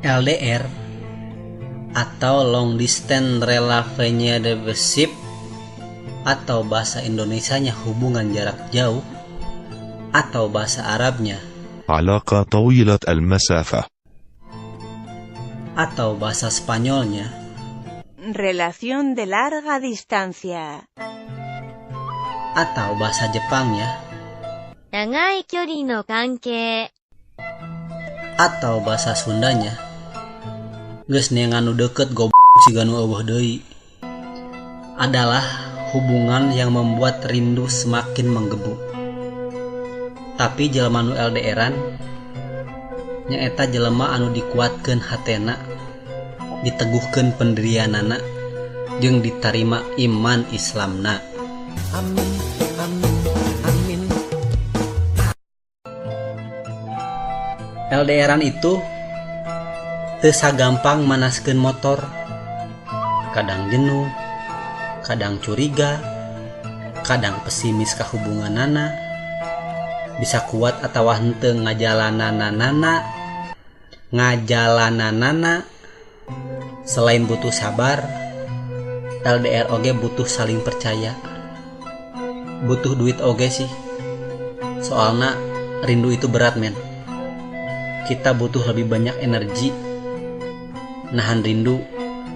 LDR atau Long Distance Relationship atau bahasa Indonesianya hubungan jarak jauh atau bahasa Arabnya علاقة طويلة المسافة atau bahasa Spanyolnya relación de larga distancia atau bahasa Jepangnya 長い距離の関係 atau bahasa Sundanya geus neangan nu deukeut goblok siga nu eueuh deui adalah hubungan yang membuat rindu semakin menggebu. Tapi jelema nu LDRan nyaeta jelema anu dikuatkeun hatena, diteguhkeun pendirianana jeung ditarima iman Islamna. Amin, amin, amin. LDRan itu teu sagampang manaskeun motor. Kadang jenuh, kadang curiga, kadang pesimis ka hubunganana, bisa kuat atawa henteu ngajalananana. Selain butuh sabar, LDR oge butuh saling percaya. Butuh duit oge sih. Soalna rindu itu berat men. Kita butuh lebih banyak energi. Nahan rindu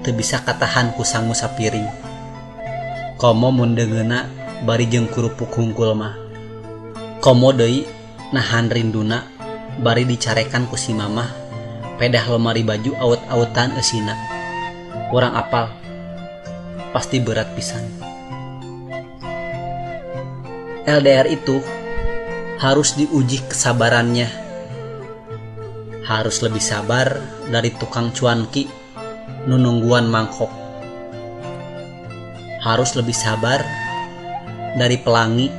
teu bisa katahan ku sangu sapiring. Komo mun deungeuna bari jeung kurupuk hungkul mah. Komo deui nahan rinduna bari dicarekan ku si mamah pedah lemari baju aut-autan eusina. Urang apal pasti berat pisan. LDR itu harus diuji kesabarannya. Harus lebih sabar dari tukang cuanki nu nungguan mangkok. Harus lebih sabar dari pelangi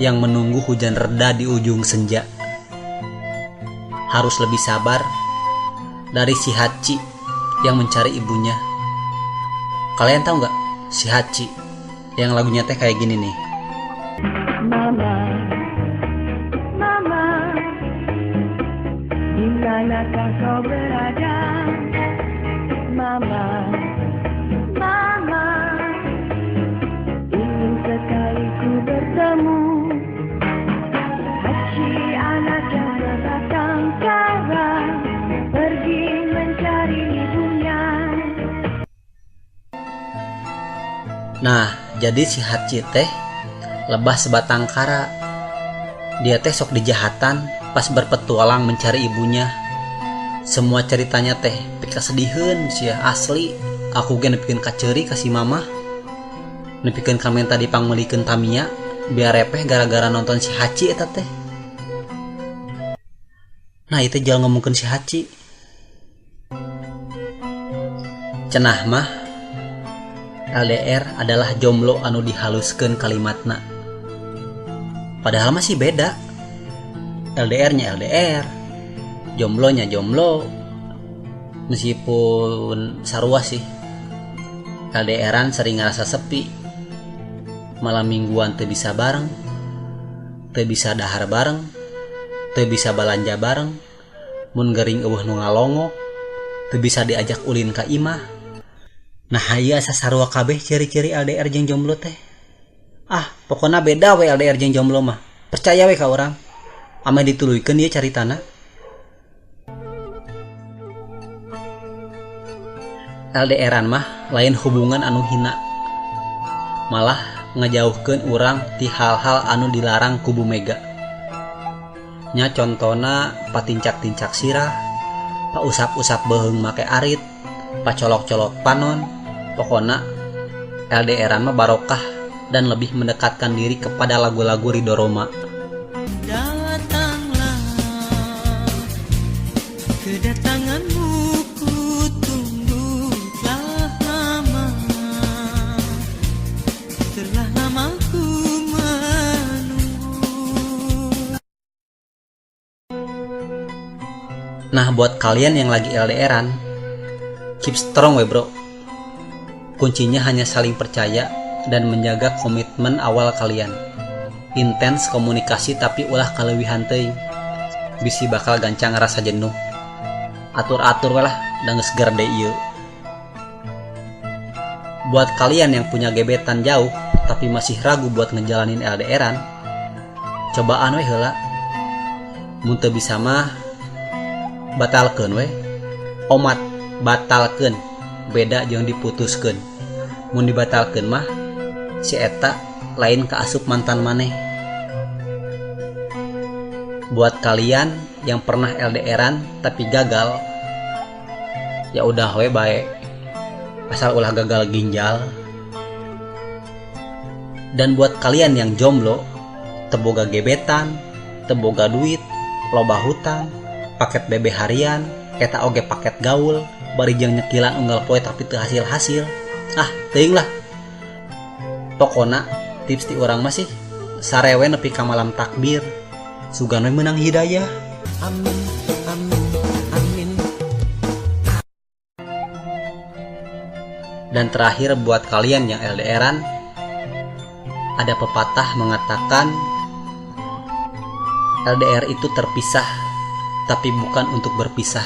yang menunggu hujan reda di ujung senja. Harus lebih sabar dari si Hachi yang mencari ibunya. Kalian tahu nggak si Hachi yang lagunya teh kayak gini nih. Mama, Mama, di manakah kau berada? Mama, Mama, ingin sekali ku bertemu. Hachi anak yang berbatang kara pergi mencari ibunya. Nah, jadi si Hachi teh lebah sebatang kara. Dia teh sok dijahatan pas berpetualang mencari ibunya. Semua ceritanya teh pika sediheun sia asli. Aku ge nepikeun kaceuri ka si mamah. Nepikeun ka menta dipangmelikeun Tamiya biar repeh gara-gara nonton si Hachi eta teh. Nah, itu jangan ngomongkeun si Hachi. Cenah mah LDR adalah jomblo anu dihaluskeun kalimatna. Padahal masih beda. LDR-nya LDR, jomblonya jomblo. Meskipun sarua sih. LDR-an sering ngerasa sepi. Malam mingguan teu bisa bareng, teu bisa dahar bareng, teu bisa balanja bareng. Mun gering eueuh nu ngalongok, teu bisa diajak ulin ka imah. Nah, ieu asa sarua kabeh ciri-ciri LDR jeung jomblo teh. Ah, pokona beda we LDR jeung jomblo mah. Percaya we ka urang. Ame dituluykeun ieu caritana. LDR-an mah lain hubungan anu hina. Malah ngajauhkeun urang ti hal-hal anu dilarang ku bumega. Nya contona patincak-tincak sirah, pausap-usap beheung make arit, pacolok-colok panon. Pokona LDR-an mah barokah dan lebih mendekatkan diri kepada lagu-lagu Ridho Roma. Datanglah, kedatanganmu ku tunggu telah lama. Telah lama ku menunggu. Nah, buat kalian yang lagi LDR-an, keep strong we bro. Kuncinya hanya saling percaya dan menjaga komitmen awal kalian. Intens komunikasi tapi ulah kaleuwihan teuing. Bisi bakal gancang rasa jenuh. Atur-atur we lah dan geus gerde ieu. Buat kalian yang punya gebetan jauh tapi masih ragu buat ngejalanin LDRan, cobaan we heula. Mun teu bisa mah batalkeun we. Omat batalkeun, beda jeung diputuskeun. Mun dibatalkeun mah si eta lain kaasup mantan maneh. Buat kalian yang pernah LDRan tapi gagal, ya udah we bae, asal ulah gagal ginjal. Dan buat kalian yang jomblo, teboga gebetan, teboga duit, loba hutang, paket BB harian, eta oge paket gaul, bari jeung nyekilan unggal poe tapi teu hasil-hasil. Teuing lah. Pokona tips ti urang mah sih sarewe nepi ka malam takbir, sugan we menang hidayah. Amin, amin, amin. Dan terakhir buat kalian yang LDRan, ada pepatah mengatakan LDR itu terpisah, tapi bukan untuk berpisah.